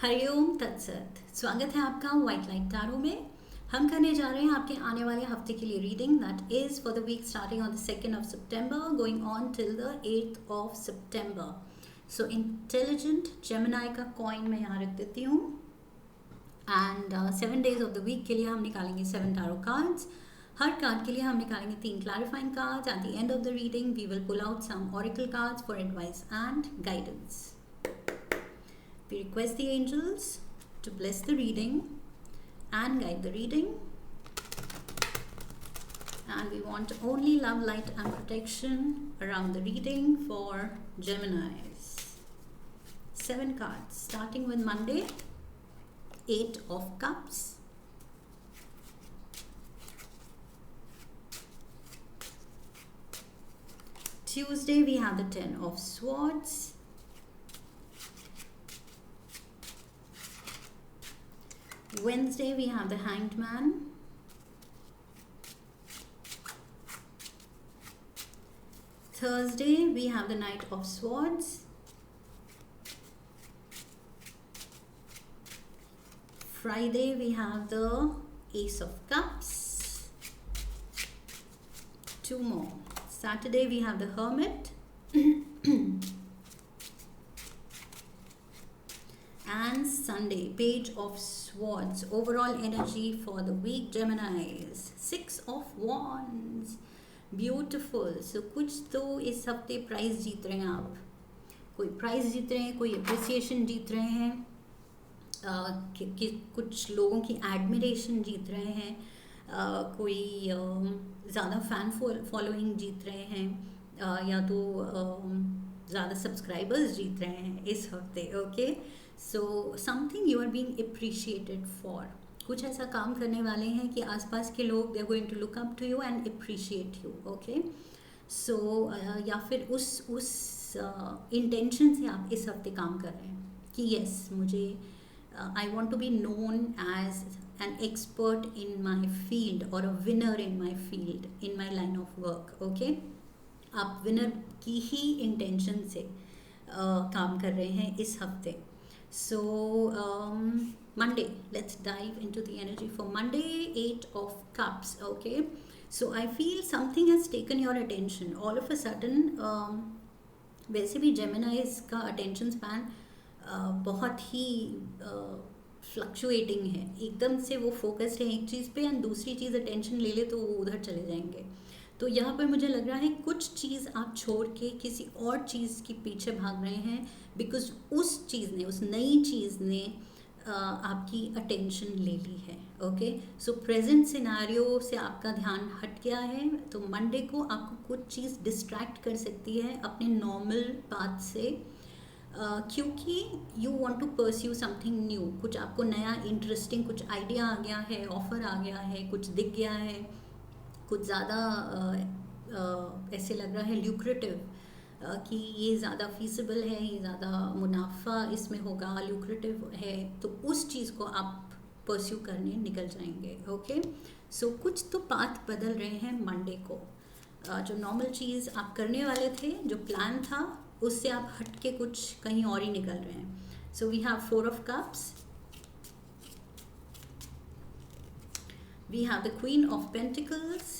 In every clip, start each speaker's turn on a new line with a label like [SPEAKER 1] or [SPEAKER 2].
[SPEAKER 1] हरिओम तत्सत। स्वागत है आपका व्हाइट लाइट टैरो में। हम करने जा रहे हैं आपके आने वाले हफ्ते के लिए reading that is for the week starting on the 2nd of September going on till the 8th of September। So intelligent Gemini का कॉइन मैं यहाँ रख देती हूँ and 7 days of the week के लिए हम निकालेंगे 7 टैरो कार्ड्स। हर कार्ड के लिए हम निकालेंगे 3 clarifying cards. At the end of the reading we will pull out some oracle cards for advice and guidance. We request the angels to bless the reading and guide the reading. And we want only love, light and protection around the reading for Geminis. 7 cards, starting with Monday, 8 of Cups. Tuesday, we have the 10 of Swords. Wednesday, we have the Hanged Man. Thursday, we have the Knight of Swords. Friday, we have the Ace of Cups. 2 more. Saturday, we have the Hermit. And Sunday, Page of Swords. Overall energy for the week, Geminis. 6 of Wands. Beautiful. So कुछ तो इस हफ्ते prize जीत रहे हैं आप। कोई prize जीत रहे हैं, कोई अप्रिसिएशन जीत रहे हैं, कुछ लोगों की एडमिरेशन जीत रहे हैं, कोई ज़्यादा फ़ैन फॉलोइंग जीत रहे हैं, या तो ज़्यादा सब्सक्राइबर्स जीत रहे हैं इस हफ्ते। Okay, so something you are being appreciated for. कुछ ऐसा काम करने वाले हैं कि आसपास के लोग they are going to look up to you and appreciate you. Okay, so या फिर उस इंटेंशन से आप इस हफ्ते काम कर रहे हैं कि यस मुझे I want to be known as an expert in my field और a winner in my field in my line of work. Okay, आप विनर की ही इंटेंशन से काम कर रहे हैं इस हफ्ते। So Monday, let's dive into the energy for Monday, 8 of Cups. Okay, so I feel something has taken your attention all of a sudden. वैसे भी Geminis का attention span बहुत ही फ्लक्चुएटिंग है। एकदम से वो फोकस्ड है एक चीज़ पे एंड दूसरी चीज़ अटेंशन ले ले तो वो उधर चले जाएंगे। तो यहाँ पर मुझे लग रहा है कुछ चीज़ आप छोड़ के किसी और चीज़ के पीछे भाग रहे हैं बिकॉज उस चीज़ ने, उस नई चीज़ ने आपकी अटेंशन ले ली है। ओके, सो प्रेजेंट सिनारियो से आपका ध्यान हट गया है, तो मंडे को आपको कुछ चीज़ डिस्ट्रैक्ट कर सकती है अपने नॉर्मल पाथ से, क्योंकि you want to pursue something new. कुछ आपको नया इंटरेस्टिंग कुछ आइडिया आ गया है, ऑफर आ गया है, कुछ दिख गया है, कुछ ज़्यादा ऐसे लग रहा है ल्यूक्रेटिव कि ये ज़्यादा फीसिबल है, ये ज़्यादा मुनाफा इसमें होगा, ल्यूक्रेटिव है, तो उस चीज़ को आप परस्यू करने निकल जाएंगे। ओके, सो कुछ तो पाथ बदल रहे हैं मंडे को। जो नॉर्मल चीज़ आप करने वाले थे, जो प्लान था, उससे आप हट के कुछ कहीं और ही निकल रहे हैं। So we have 4 of Cups, we have the Queen of Pentacles,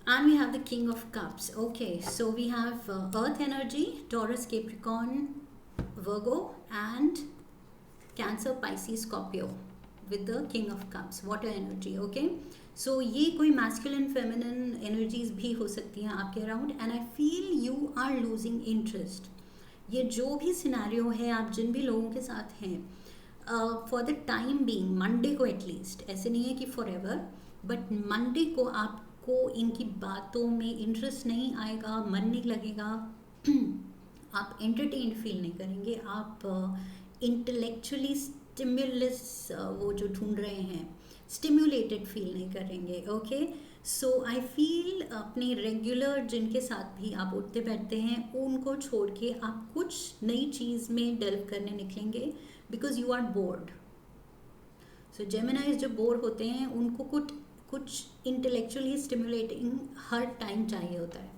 [SPEAKER 1] and we have the King of Cups. Okay, so we have Earth energy, Taurus, Capricorn, Virgo and Cancer, Pisces, Scorpio with the King of Cups, water energy. Okay, so ये कोई masculine feminine energies भी हो सकती हैं आपके around and I feel you are losing interest. ये जो भी सिनेरियो है, आप जिन भी लोगों के साथ हैं, for the time being Monday को एटलीस्ट, ऐसे नहीं है कि फॉर एवर, बट मंडे को आपको इनकी बातों में इंटरेस्ट नहीं आएगा, मन नहीं लगेगा, आप एंटरटेन्ड फील नहीं करेंगे, आप इंटेलेक्चुअली स्टिम्युलस वो जो ढूंढ रहे हैं स्टिम्युलेटेड फील नहीं करेंगे। ओके, सो आई फील अपने रेगुलर जिनके साथ भी आप उठते बैठते हैं उनको छोड़ के आप कुछ नई चीज़ में डेल्व करने निकलेंगे because you are bored. So Geminis जो बोर होते हैं उनको कुछ इंटेलेक्चुअली स्टिमुलेटिंग हर टाइम चाहिए होता है।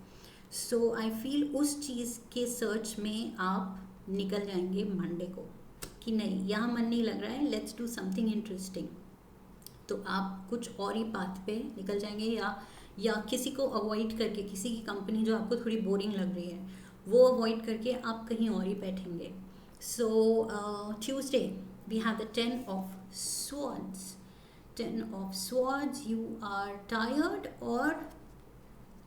[SPEAKER 1] सो आई फील उस चीज़ के सर्च में आप निकल जाएंगे मंडे को कि नहीं, यहाँ मन नहीं लग रहा है, लेट्स डू समथिंग इंटरेस्टिंग। तो आप कुछ और ही पाथ पे निकल जाएंगे, या किसी को अवॉइड करके, किसी की कंपनी जो आपको थोड़ी बोरिंग लग रही है वो अवॉइड करके आप कहीं और ही बैठेंगे। So Tuesday we have the 10 of swords। 10 of swords, you are tired, और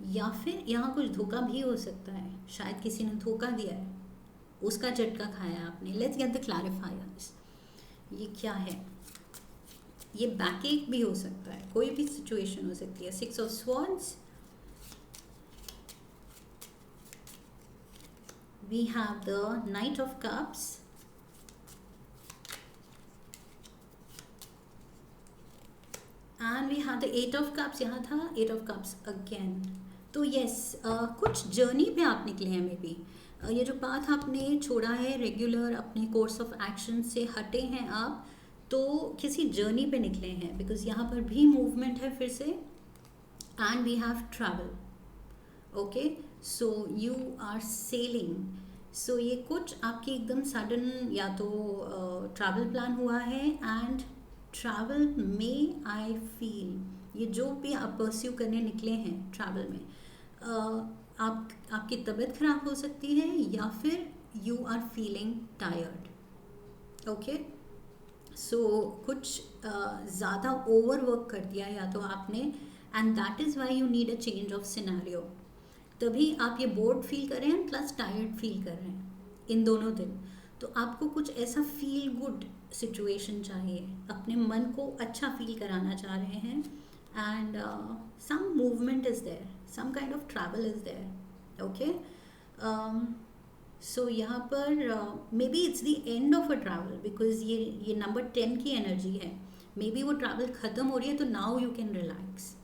[SPEAKER 1] या फिर यहाँ कुछ धोखा भी हो सकता है, शायद किसी ने धोखा दिया है, उसका झटका खाया आपने। Let's get the clarifiers. ये क्या है? ये बैक एक भी हो सकता है, कोई भी सिचुएशन हो सकती है। 6 of swords, we have the Knight of Cups, and we have the 8 of Cups। यहाँ था 8 of Cups again। तो यस, कुछ जर्नी पे आप निकले हैं मे बी। ये जो पाथ आपने छोड़ा है रेगुलर अपने कोर्स ऑफ एक्शन से हटे हैं आप, तो किसी जर्नी पे निकले हैं, बिकॉज यहाँ पर भी मूवमेंट है फिर से, and we have travel. Okay, so you are sailing. So ये कुछ आपकी एकदम सडन या तो ट्रैवल प्लान हुआ है, एंड ट्रैवल में आई फील ये जो भी आप परस्यू करने निकले हैं ट्रैवल में, आपकी तबीयत खराब हो सकती है, या फिर you are feeling tired. Okay, so कुछ ज़्यादा ओवर वर्क कर दिया या तो आपने, and that is why you need a change of scenario. तभी आप ये बोर्ड फील कर रहे हैं प्लस टायर्ड फील कर रहे हैं इन दोनों दिन। तो आपको कुछ ऐसा फील गुड सिचुएशन चाहिए, अपने मन को अच्छा फील कराना चाह रहे हैं, and some movement is there, some kind of travel is there. Okay, so यहाँ पर maybe it's the end of a travel, because ये नंबर 10 की एनर्जी है। मे बी वो ट्रैवल ख़त्म हो रही है, तो now you can relax.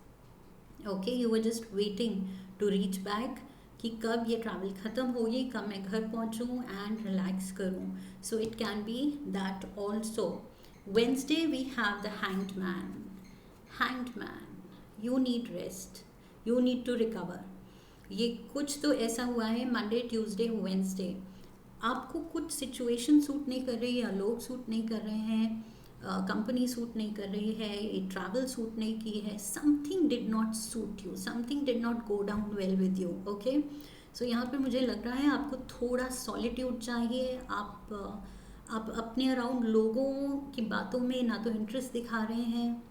[SPEAKER 1] Okay, you were just waiting to reach back कि कब ये ट्रैवल ख़त्म होगी, कब मैं घर पहुँचूँ एंड रिलैक्स करूँ। So it can be that also. Wednesday we have the hanged man. Hanged man, you need rest, you need to recover. ये कुछ तो ऐसा हुआ है मंडे ट्यूसडे वेंसडे, आपको कुछ सिचुएशन सूट नहीं कर रही, या लोग सूट नहीं कर रहे हैं, कंपनी सूट नहीं कर रही है, ट्रैवल सूट नहीं की है, something did not suit you, something did not go down well with you. Okay, so यहाँ पे मुझे लग रहा है आपको थोड़ा सॉलिट्यूड चाहिए। आप अपने अराउंड लोगों की बातों में ना तो इंटरेस्ट दिखा रहे हैं,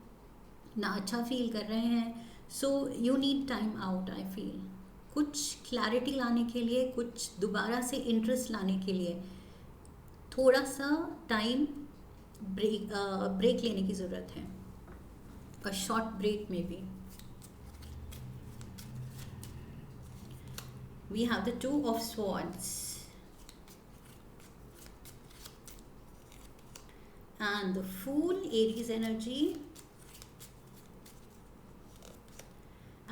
[SPEAKER 1] ना अच्छा फील कर रहे हैं। So you need time out. I feel कुछ क्लैरिटी लाने के लिए, कुछ दोबारा से इंटरेस्ट लाने के लिए थोड़ा सा टाइम ब्रेक लेने की ज़रूरत है, अ शॉर्ट ब्रेक में भी। We have the 2 of swords and the Fool, Aries energy,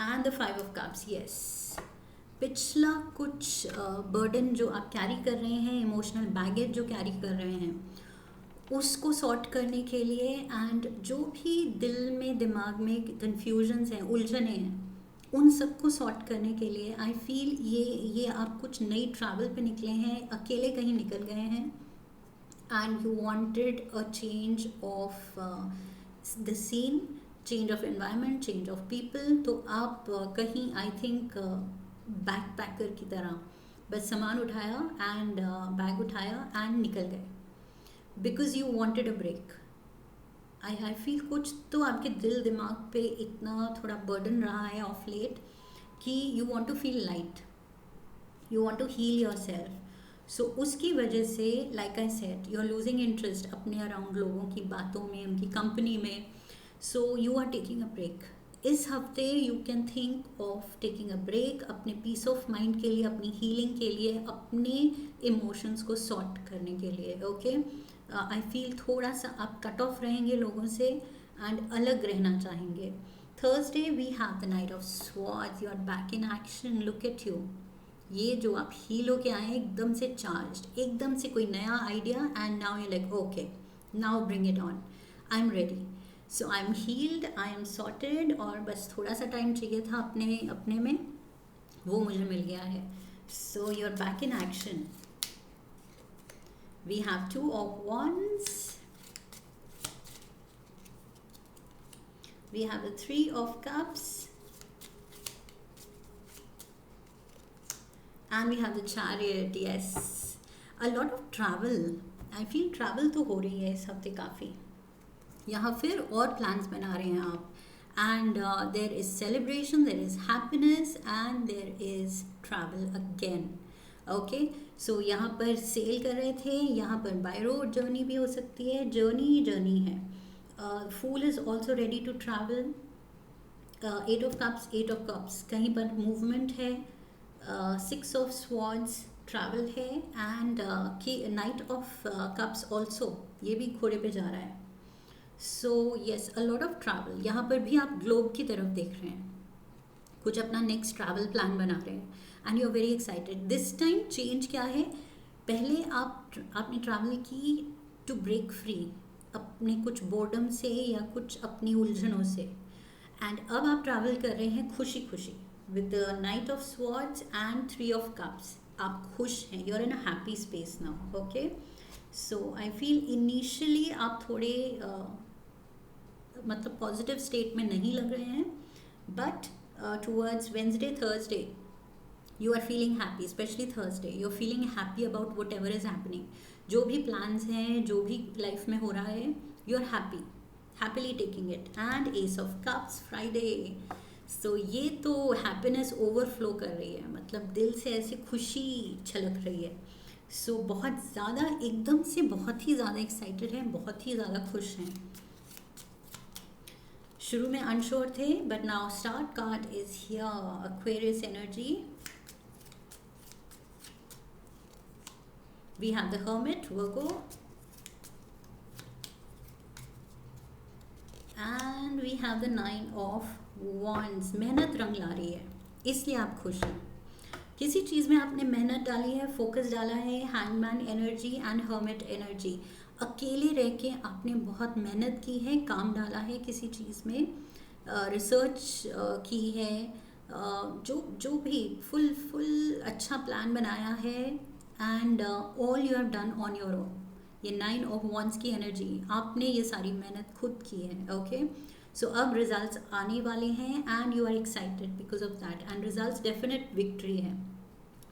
[SPEAKER 1] and the 5 of Cups। yes, पिछला कुछ बर्डन जो आप कैरी कर रहे हैं, इमोशनल बैगेज जो कैरी कर रहे हैं, उसको सॉर्ट करने के लिए, एंड जो भी दिल में दिमाग में कन्फ्यूजन्स हैं, उलझने हैं, उन सबको सॉर्ट करने के लिए आई फील ये आप कुछ नई ट्रैवल पे निकले हैं, अकेले कहीं निकल गए हैं, and you wanted a change of the scene, change of environment, change of people. तो आप कहीं आई थिंक बैक पैकर की तरह बस सामान उठाया एंड बैग उठाया एंड निकल गए, because you wanted a break. I feel कुछ तो आपके दिल दिमाग पे इतना थोड़ा बर्डन रहा है ऑफ लेट कि you want to feel light, you want to heal your self. So उसकी वजह से like I said, you are losing interest अपने अराउंड लोगों की बातों में, उनकी कंपनी में। So you are taking a break. इस हफ्ते you can think of taking a break, अपने पीस ऑफ माइंड के लिए, अपनी हीलिंग के लिए, अपने इमोशंस को सॉर्ट करने के लिए। ओके, आई फील थोड़ा सा आप कट ऑफ रहेंगे लोगों से एंड अलग रहना चाहेंगे। Thursday we have the knight of swords, you are back in action, look at you. ये जो आप हील होके आए हैं एकदम से चार्ज्ड, एकदम से कोई नया idea, and now you like okay now bring it on, I am ready. So I am heeled, I am sorted, और बस थोड़ा सा टाइम चाहिए था अपने में वो मुझे मिल गया है. So you are back in action. We have 2 of wands. We have the 3 of cups. And we have the chariot. Yes. A lot of travel. I feel travel तो हो रही है इस हफ्ते काफ़ी. यहाँ फिर और प्लान्स बना रहे हैं आप. And there is celebration, there is happiness, and there is travel again. Okay. So यहाँ पर सेल कर रहे थे. यहाँ पर बाय रोड जर्नी भी हो सकती है. जर्नी है. Fool is also ready to travel. 8 of cups, 8 of cups. कहीं पर मूवमेंट है. 6 of swords ट्रैवल है. And night of cups also, ये भी घोड़े पे जा रहा है. So yes, a lot of travel. यहाँ पर भी आप ग्लोब की तरफ देख रहे हैं. कुछ अपना नेक्स्ट ट्रैवल प्लान बना रहे हैं. And you are very excited. This time change क्या है, पहले आपने ट्रैवल की टू ब्रेक फ्री अपने कुछ बोर्डम से या कुछ अपनी उलझनों से. एंड अब आप ट्रैवल कर रहे हैं खुशी खुशी with the knight of swords and 3 of cups. आप खुश हैं. You are in a happy space now. Okay. So I feel initially आप थोड़े मतलब पॉजिटिव स्टेट में नहीं लग रहे हैं, but towards Wednesday Thursday you are feeling happy. Specially Thursday you are feeling happy about whatever is happening. जो भी प्लान्स हैं, जो भी लाइफ में हो रहा है, you are happily taking it. And ace of cups Friday. So ये तो हैप्पीनेस ओवरफ्लो कर रही है. मतलब दिल से ऐसे खुशी छलक रही है. सो बहुत ज़्यादा एकदम से बहुत ही ज़्यादा एक्साइटेड हैं, बहुत ही ज़्यादा खुश हैं. शुरू में अनश्योर थे, but now start card is here. Aquarius energy. We have the hermit, Virgo. And we have the 9 of wands. मेहनत रंग ला रही है, इसलिए आप खुश हैं. किसी चीज़ में आपने मेहनत डाली है, फोकस डाला है. Hangman energy and hermit energy. अकेले रह के आपने बहुत मेहनत की है, काम डाला है किसी चीज़ में, रिसर्च की है, जो भी फुल अच्छा प्लान बनाया है. And all you have done on your own. ये 9 ऑफ wands की एनर्जी, आपने ये सारी मेहनत खुद की है. ओके. सो अब रिजल्ट्स आने वाले हैं and you are excited because of that. And results definite victory है.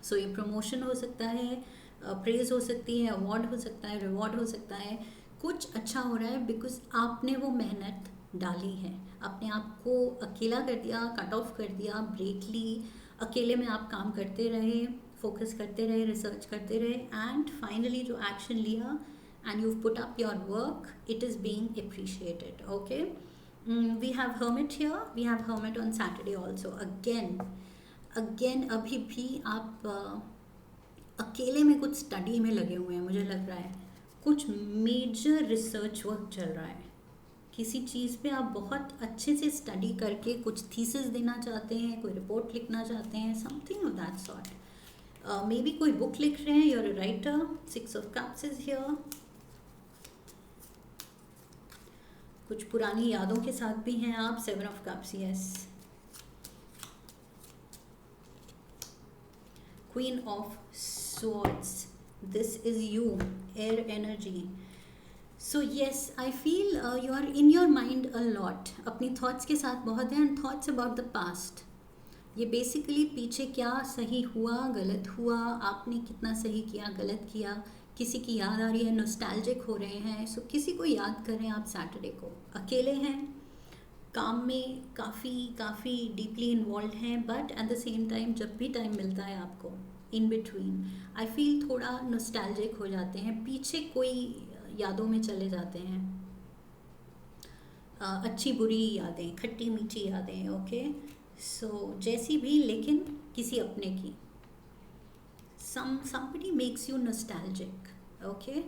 [SPEAKER 1] सो ये प्रमोशन हो सकता है, प्रेज हो सकती है, अवार्ड हो सकता है, रिवॉर्ड हो सकता है. कुछ अच्छा हो रहा है बिकॉज आपने वो मेहनत डाली है. अपने आप को अकेला कर दिया, कट ऑफ कर दिया, ब्रेक ली. अकेले में आप काम करते रहे, फोकस करते रहे, रिसर्च करते रहे. एंड फाइनली जो एक्शन लिया and you put up your work, it is being appreciated. Okay. We have hermit here. We have hermit on Saturday also. Again अभी भी आप अकेले में कुछ स्टडी में लगे हुए हैं. मुझे लग रहा है कुछ मेजर रिसर्च वर्क चल रहा है. किसी चीज़ पे आप बहुत अच्छे से स्टडी करके कुछ थीसिस देना चाहते हैं, कोई रिपोर्ट लिखना चाहते हैं, something of that sort. Maybe कोई बुक लिख रहे हैं, you're a writer. 6 of cups is here. कुछ पुरानी यादों के साथ भी हैं आप. 7 of cups. Yes. Queen of swords. This is you. Air energy. So yes, I feel you are in your mind a lot. अपनी थॉट्स के साथ बहुत हैं. And thoughts about the past. ये बेसिकली पीछे क्या सही हुआ, गलत हुआ, आपने कितना सही किया, गलत किया, किसी की याद आ रही है, नॉस्टैल्जिक हो रहे हैं. सो किसी को याद करें आप सैटरडे को. अकेले हैं, काम में काफ़ी डीपली इन्वॉल्व हैं, but at the same time जब भी टाइम मिलता है आपको इन बिटवीन, आई फील थोड़ा नॉस्टैल्जिक हो जाते हैं, पीछे कोई यादों में चले जाते हैं. अच्छी बुरी यादें, खट्टी मीठी यादें. ओके. सो जैसी भी, लेकिन किसी अपने की. somebody makes you nostalgic. Okay.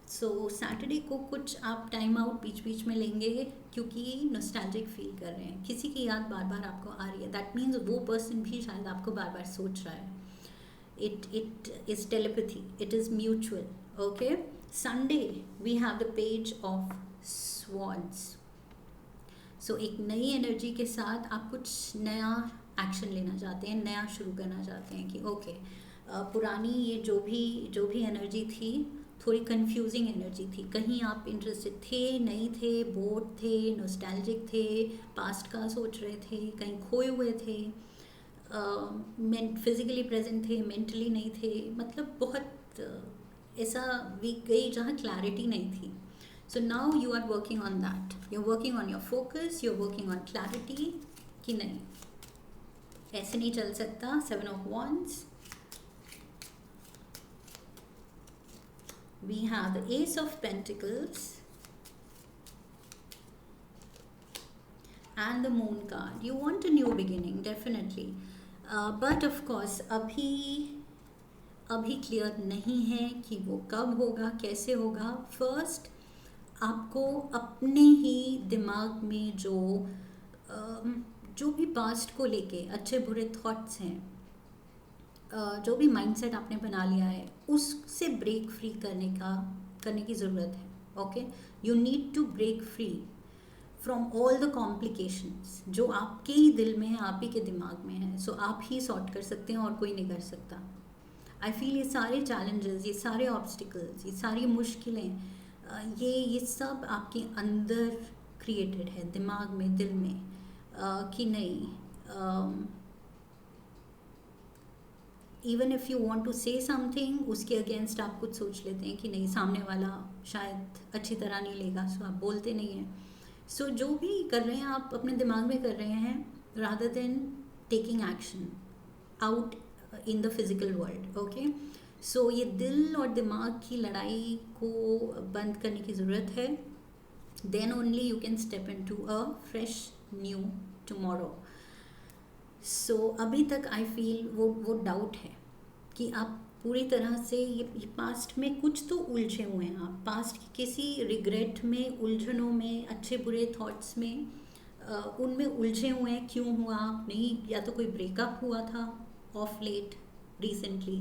[SPEAKER 1] So Saturday को कुछ आप टाइम आउट बीच बीच में लेंगे क्योंकि नॉस्टैल्जिक फील कर रहे हैं. किसी की याद बार बार आपको आ रही है. दैट मीन्स वो पर्सन भी शायद आपको बार बार सोच रहा है. It is telepathy. It is mutual. Okay. Sunday we have the page of swords. So एक नई एनर्जी के साथ आप कुछ नया एक्शन लेना चाहते हैं, नया शुरू करना चाहते हैं कि ओके पुरानी ये जो भी एनर्जी थी थोड़ी कंफ्यूजिंग एनर्जी थी, कहीं आप इंटरेस्टेड थे नहीं थे, बोर्ड थे, नॉस्टैल्जिक थे, पास्ट का सोच रहे थे, कहीं खोए हुए थे, फिजिकली प्रेजेंट थे, मेंटली नहीं थे, मतलब बहुत ऐसा वीक गई जहाँ क्लैरिटी नहीं थी. So now you are working on that, you are working on your focus, you are working on clarity कि नहीं ऐसे नहीं चल सकता. 7 of Wands. We have the Ace of Pentacles and the Moon card. You want a new beginning, definitely. But of course, अभी clear नहीं है कि वो कब होगा, कैसे होगा. फर्स्ट आपको अपने ही दिमाग में जो भी पास्ट को लेके अच्छे बुरे थॉट्स हैं, जो भी माइंडसेट आपने बना लिया है, उससे ब्रेक फ्री करने की ज़रूरत है. Okay, you need to break free from all the complications जो आपके ही दिल में है, आप ही के दिमाग में है. सो आप ही सॉर्ट कर सकते हैं और कोई नहीं कर सकता. आई फील ये सारे चैलेंजेस, ये सारे ऑब्स्टिकल्स, ये सारी मुश्किलें, ये सब आपके अंदर क्रिएटेड है, दिमाग में, दिल में, कि नहीं. Even if you want to say something, उसके अगेंस्ट आप कुछ सोच लेते हैं कि नहीं सामने वाला शायद अच्छी तरह नहीं लेगा, सो आप बोलते नहीं हैं. सो जो भी कर रहे हैं आप अपने दिमाग में कर रहे हैं, rather than taking action out in the physical world. Okay, so ये दिल और दिमाग की लड़ाई को बंद करने की ज़रूरत है. Then only you can step in to a fresh new tomorrow. So अभी तक आई फील वो डाउट है कि आप पूरी तरह से ये पास्ट में कुछ तो उलझे हुए हैं. आप पास्ट की किसी रिग्रेट में, उलझनों में, अच्छे बुरे थॉट्स में, उनमें उलझे हुए हैं. क्यों हुआ नहीं, या तो कोई ब्रेकअप हुआ था ऑफ लेट रिसेंटली,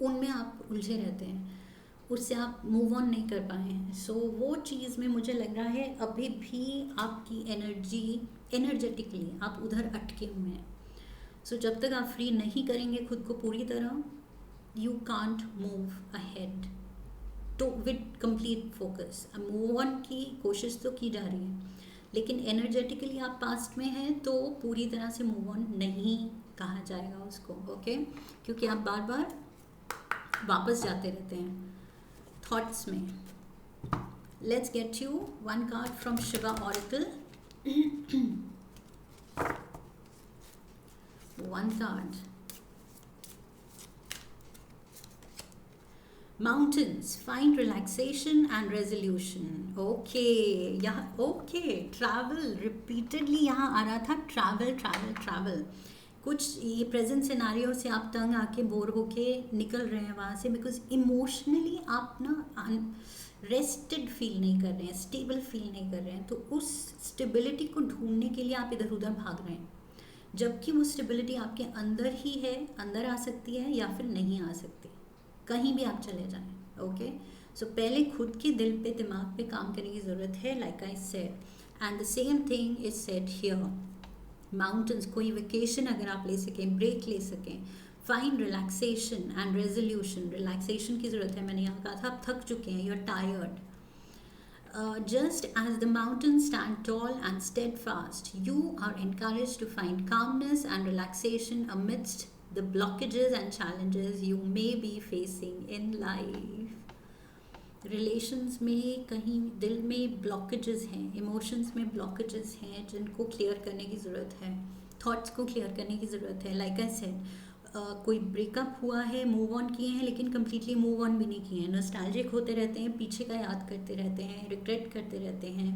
[SPEAKER 1] उनमें आप उलझे रहते हैं, उससे आप मूव ऑन नहीं कर पाए हैं. सो वो चीज़ में मुझे लग रहा है अभी भी आपकी एनर्जेटिकली आप उधर अटके हुए हैं. सो जब तक आप फ्री नहीं करेंगे खुद को पूरी तरह, यू कांट मूव अहेड तो with complete focus. Move on की कोशिश तो की जा रही है, लेकिन एनर्जेटिकली आप पास्ट में हैं तो पूरी तरह से मूव ऑन नहीं कहा जाएगा उसको. ओके, क्योंकि आप बार बार वापस जाते रहते हैं थॉट्स में. Let's get you one card from Shiva oracle. One card, Mountains, find relaxation and resolution. Okay, यहाँ okay, travel repeatedly यहाँ आ रहा था, travel. कुछ ये प्रेजेंट सिनारियो से आप तंग आके बोर होके निकल रहे हैं वहाँ से, बिकॉज इमोशनली आप ना रेस्टेड फील नहीं कर रहे हैं, स्टेबल फील नहीं कर रहे हैं. तो उस स्टेबिलिटी को ढूंढने के लिए आप इधर उधर भाग रहे हैं, जबकि वो स्टेबिलिटी आपके अंदर ही है. अंदर आ सकती है या फिर नहीं आ सकती, कहीं भी आप चले जाएं. ओके, सो पहले खुद के दिल पे, दिमाग पे काम करने की ज़रूरत है, like I said. And the same thing is said here. Mountains, कोई वेकेशन अगर आप ले सकें, ब्रेक ले सकें, find relaxation and resolution. Relaxation की ज़रूरत है. मैंने यहाँ कहा था आप थक चुके हैं, you are tired. Just as the mountains stand tall and steadfast, you are encouraged to find calmness and relaxation amidst the blockages and challenges you may be facing in life. Relations में कहीं दिल में blockages हैं, emotions में blockages हैं जिनको clear करने की ज़रूरत है, thoughts को clear करने की ज़रूरत है. Like I said, कोई ब्रेकअप हुआ है, मूव ऑन किए हैं, लेकिन कम्प्लीटली मूव ऑन भी नहीं किए हैं. नॉस्टैल्जिक होते रहते हैं, पीछे का याद करते रहते हैं, रिग्रेट करते रहते हैं,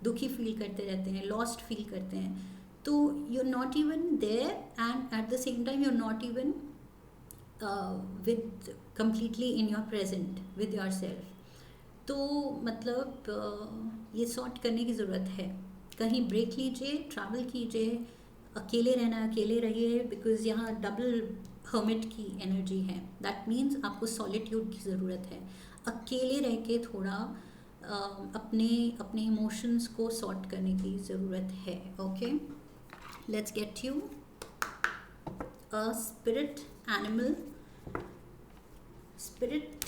[SPEAKER 1] दुखी फील करते रहते हैं, लॉस्ट फील करते हैं. तो you are not even there and at the same time you are not even with completely in your present with yourself. तो मतलब ये सॉर्ट करने की ज़रूरत है. कहीं ब्रेक लीजिए, ट्रैवल कीजिए, अकेले रहना अकेले रहिए, बिकॉज यहाँ डबल हर्मिट की एनर्जी है. दैट मीन्स आपको सॉलिट्यूड की ज़रूरत है. अकेले रह के थोड़ा अपने इमोशंस को सॉर्ट करने की ज़रूरत है. Okay, Let's get you a spirit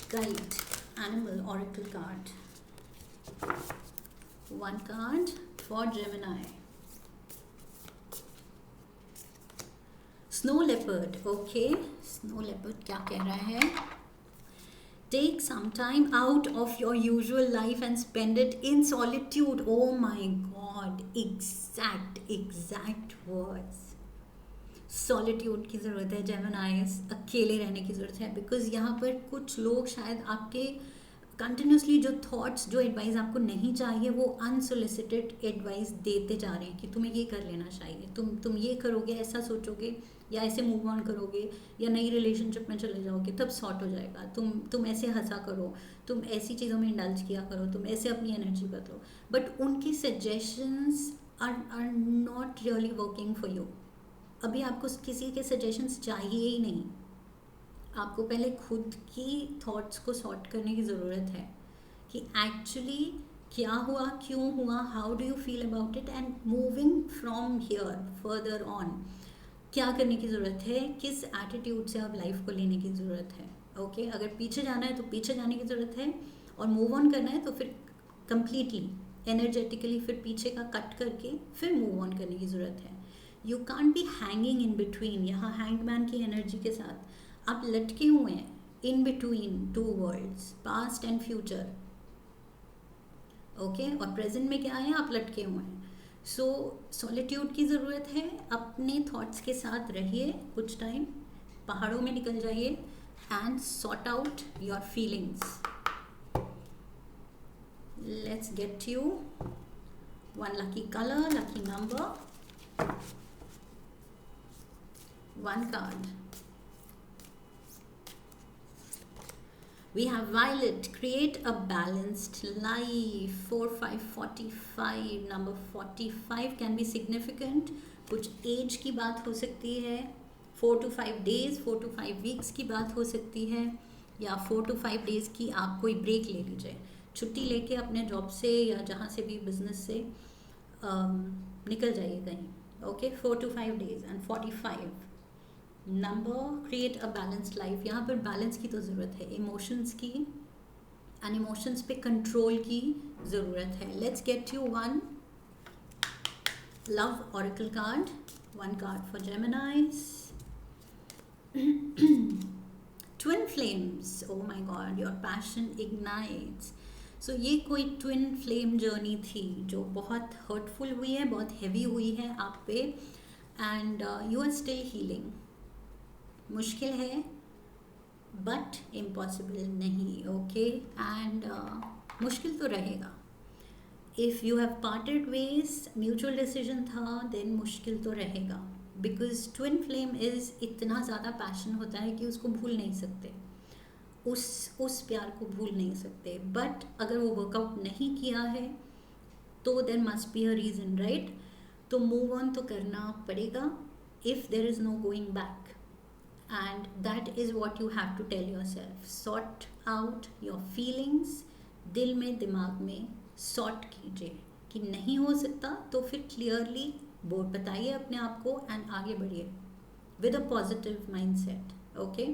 [SPEAKER 1] guide animal oracle card. One card for Gemini. Snow leopard. Okay, snow leopard क्या कह रहा है? Take some time out of your usual life and spend it in solitude. Oh my God, exact words. Solitude की ज़रूरत है जेमिनाइज, अकेले रहने की ज़रूरत है, बिकॉज यहाँ पर कुछ लोग शायद आपके कंटिन्यूसली जो थॉट्स, जो एडवाइस आपको नहीं चाहिए, वो अनसोलिसिटेड एडवाइस देते जा रहे हैं कि तुम्हें ये कर लेना चाहिए, तुम ये करोगे, ऐसा सोचोगे या ऐसे मूव ऑन करोगे या नई रिलेशनशिप में चले जाओगे तब सॉर्ट हो जाएगा, तुम ऐसे हंसा करो, तुम ऐसी चीज़ों में इंडल्ज किया करो, तुम ऐसे अपनी एनर्जी बदलो. बट उनकी suggestions are not really working for you. अभी आपको किसी के सजेशंस चाहिए ही नहीं. आपको पहले खुद की थॉट्स को सॉर्ट करने की ज़रूरत है कि एक्चुअली क्या हुआ, क्यों हुआ, how do you feel about it, and moving from here further on क्या करने की ज़रूरत है, किस एटीट्यूड से अब लाइफ को लेने की ज़रूरत है. ओके, अगर पीछे जाना है तो पीछे जाने की ज़रूरत है, और मूव ऑन करना है तो फिर कंप्लीटली एनर्जेटिकली फिर पीछे का कट करके फिर मूव ऑन करने की ज़रूरत है. You can't be hanging in between. यहाँ हैंगमैन की एनर्जी के साथ आप लटके हुए हैं in between two worlds, past and future. Okay, और प्रेजेंट में क्या है, आप लटके हुए हैं. सो सॉलिट्यूड की ज़रूरत है. अपने थॉट्स के साथ रहिए कुछ टाइम, पहाड़ों में निकल जाइए and sort out your feelings. Let's get you one lucky colour, lucky number, one card. We have Violet. Create a balanced life. 4 5 45. Number 45 can be significant. कुछ एज की बात हो सकती है, 4 to 5 days, 4 to 5 weeks की बात हो सकती है, या 4 to 5 days की आप कोई ब्रेक ले लीजिए, छुट्टी लेके अपने जॉब से या जहाँ से भी बिजनेस से निकल जाइए कहीं. Okay, 4 to 5 days. And 45 number, create a balanced life. यहाँ पर बैलेंस की तो ज़रूरत है, इमोशंस की, एंड इमोशंस पे कंट्रोल की ज़रूरत है. Let's get you one love oracle card, one card for Geminis. Twin flames. Oh my god, your passion ignites. So ये कोई ट्विन फ्लेम जर्नी थी जो बहुत हर्टफुल हुई है, बहुत हैवी हुई है आप पे, and you are still healing. मुश्किल है बट इम्पॉसिबल नहीं. ओके, एंड मुश्किल तो रहेगा. If you have parted ways, mutual decision था, देन मुश्किल तो रहेगा, बिकॉज ट्विन फ्लेम इज़ इतना ज़्यादा पैशन होता है कि उसको भूल नहीं सकते, उस प्यार को भूल नहीं सकते. बट अगर वो वर्कआउट नहीं किया है तो there must be a reason, right? तो मूव ऑन तो करना पड़ेगा if there is no going back. And that is what you have to tell yourself. Sort out your feelings. दिल में, दिमाग में सॉर्ट कीजिए कि नहीं हो सकता तो फिर क्लियरली बताइए अपने आप को एंड आगे बढ़िए with a positive mindset. Okay,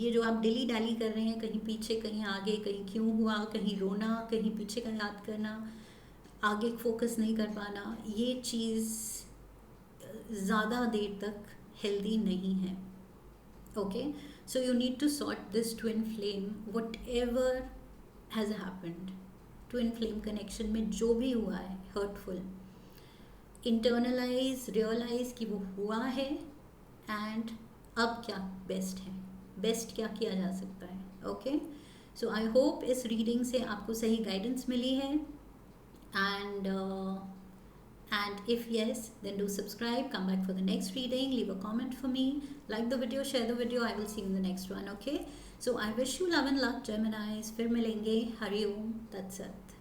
[SPEAKER 1] ये जो आप डिली डैली कर रहे हैं, कहीं पीछे कहीं आगे, कहीं क्यों हुआ, कहीं रोना, कहीं पीछे का याद करना, आगे फोकस नहीं कर पाना, ये चीज़ ज़्यादा देर तक हेल्दी नहीं है. Okay, so you need to sort this twin flame, whatever has happened. Twin flame connection में जो भी हुआ है hurtful, internalize, realize कि वो हुआ है, and अब क्या best है, best क्या किया जा सकता है. Okay, so I hope इस reading से आपको सही guidance मिली है, and if yes, then do subscribe, come back for the next reading, leave a comment for me, like the video, share the video. I will see you in the next one. Okay, so I wish you love and luck, Geminis. फिर मिलेंगे. हरि ओम तत्सत.